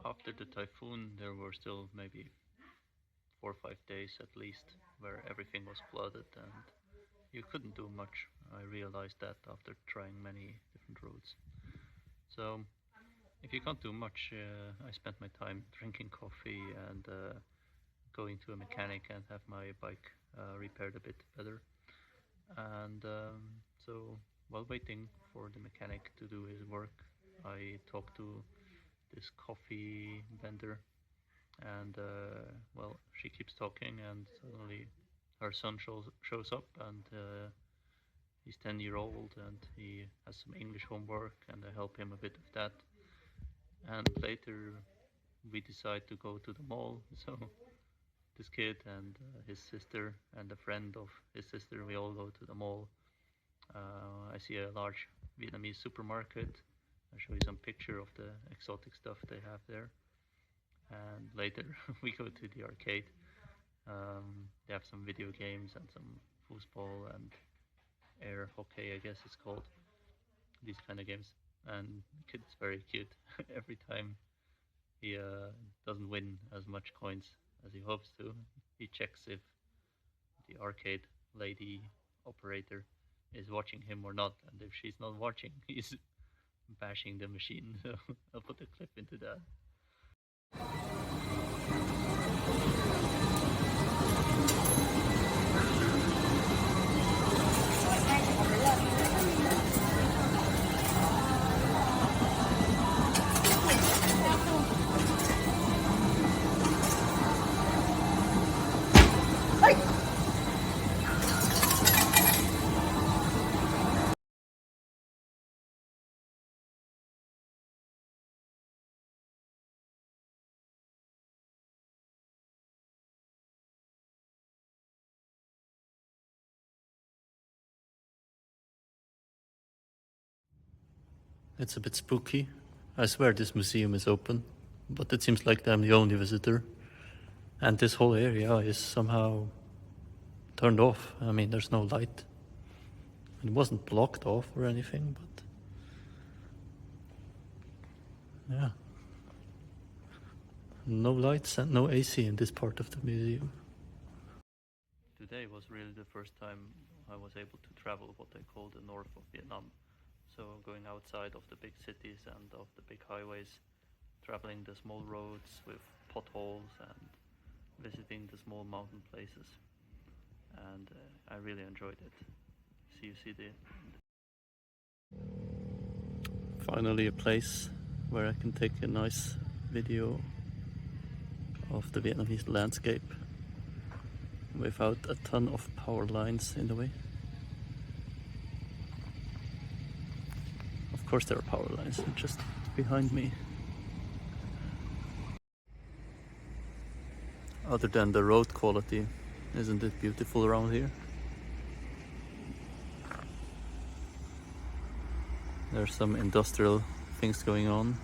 after the typhoon, there were still maybe 4 or 5 days at least where everything was flooded and you couldn't do much. I realized that after trying many different routes. So if you can't do much, I spent my time drinking coffee and going to a mechanic and have my bike repaired a bit better. And so while waiting for the mechanic to do his work, I talked to this coffee vendor, and well, she keeps talking, and suddenly her son shows up, and he's 10-year-old, and he has some English homework, and I help him a bit with that. And later we decide to go to the mall. So this kid and his sister and a friend of his sister, we all go to the mall. I see a large Vietnamese supermarket. I show you some picture of the exotic stuff they have there. And later we go to the arcade. They have some video games and some foosball and air hockey, I guess it's called. These kind of games. And the kid's very cute. Every time he doesn't win as much coins as he hopes to, he checks if the arcade lady operator is watching him or not, and if she's not watching, he's bashing the machine. So I'll put a clip into that. It's a bit spooky. I swear this museum is open, but it seems like I'm the only visitor. And this whole area is somehow turned off. I mean, there's no light. It wasn't blocked off or anything, but yeah. No lights and no AC in this part of the museum. Today was really the first time I was able to travel what they call the north of Vietnam. So going outside of the big cities and of the big highways, traveling the small roads with potholes and visiting the small mountain places. And I really enjoyed it. So you see finally a place where I can take a nice video of the Vietnamese landscape without a ton of power lines in the way. Of course there are power lines just behind me. Other than the road quality, isn't it beautiful around here? There's some industrial things going on,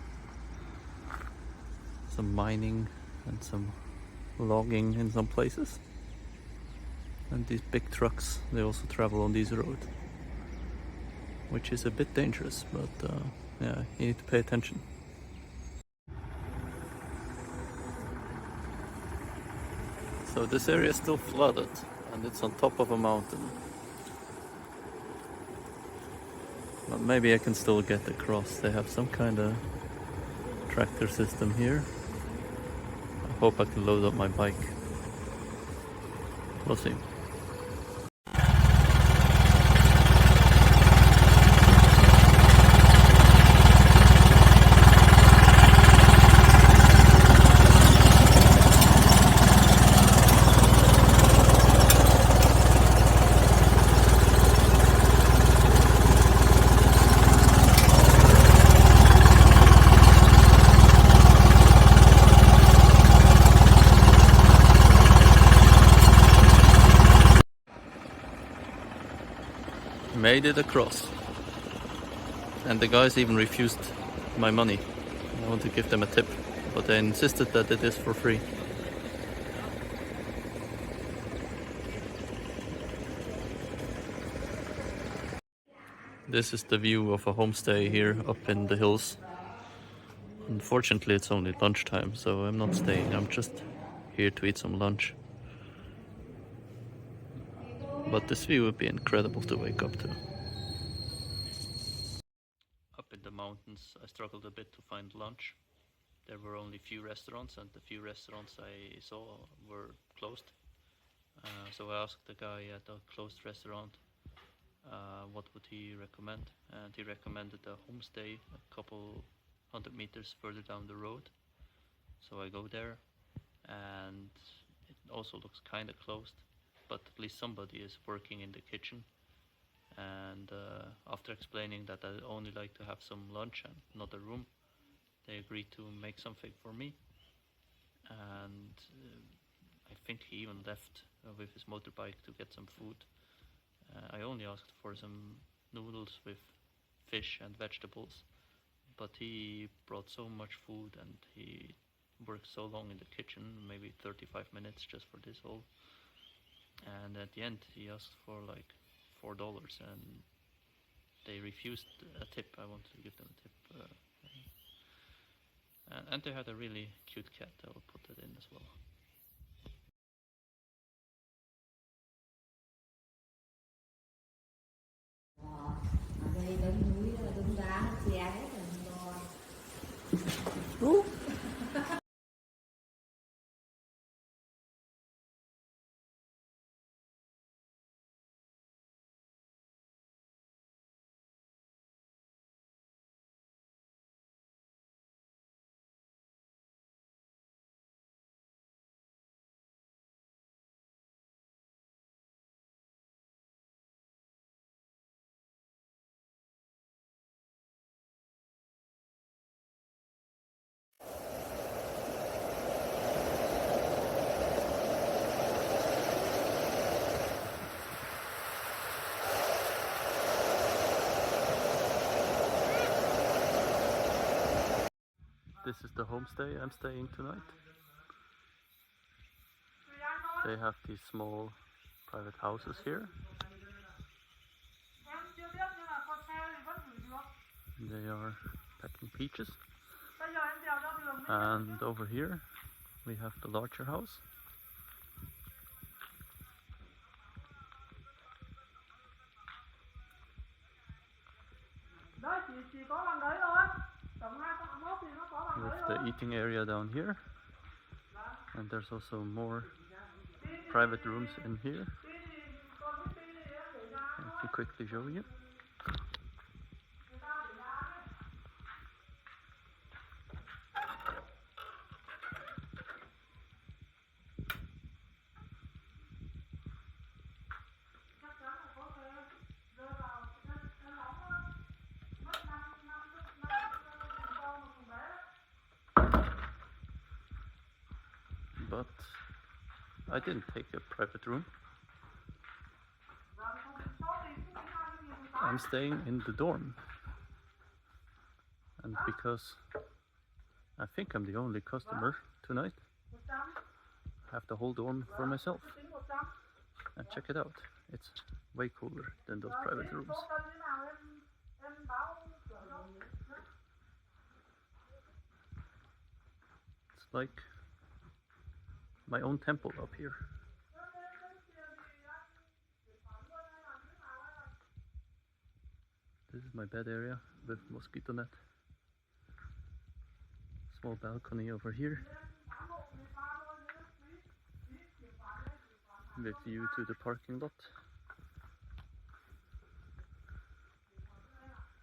some mining and some logging in some places. And these big trucks, they also travel on these roads, which is a bit dangerous, but yeah, you need to pay attention. So this area is still flooded, and it's on top of a mountain. But maybe I can still get across. They have some kind of tractor system here. I hope I can load up my bike. We'll see. Made it across, and the guys even refused my money. I want to give them a tip, but they insisted that it is for free. This is the view of a homestay here up in the hills. Unfortunately, it's only lunchtime, so I'm not staying. I'm just here to eat some lunch. But this view would be incredible to wake up to. Up in the mountains, I struggled a bit to find lunch. There were only few restaurants, and the few restaurants I saw were closed. So I asked the guy at the closed restaurant what would he recommend, and he recommended a homestay a couple 100 meters further down the road. So I go there, and it also looks kind of closed, but at least somebody is working in the kitchen. And after explaining that I only like to have some lunch and not a room, they agreed to make something for me. And I think he even left with his motorbike to get some food. I only asked for some noodles with fish and vegetables, but he brought so much food and he worked so long in the kitchen, maybe 35 minutes just for this whole. And at the end, he asked for like $4, and they refused a tip. I wanted to give them a tip. And they had a really cute cat. I will put that in as well. Đây đứng núi đứng đá che hết rồi. This is the homestay I'm staying tonight. They have these small private houses here. They are packing peaches. And over here we have the larger house. With the eating area down here, and there's also more private rooms in here. I can quickly show you. But I didn't take a private room. I'm staying in the dorm. And because I think I'm the only customer tonight, I have the whole dorm for myself. And check it out, it's way cooler than those private rooms. It's like my own temple up here. This is my bed area with mosquito net. Small balcony over here with view to the parking lot.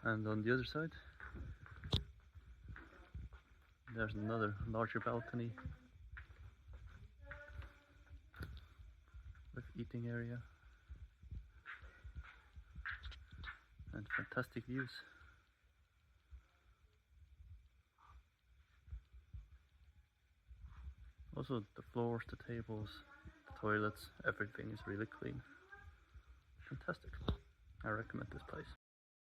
And on the other side there's another larger balcony with eating area and fantastic views. Also the floors, the tables, the toilets, everything is really clean. Fantastic. I recommend this place.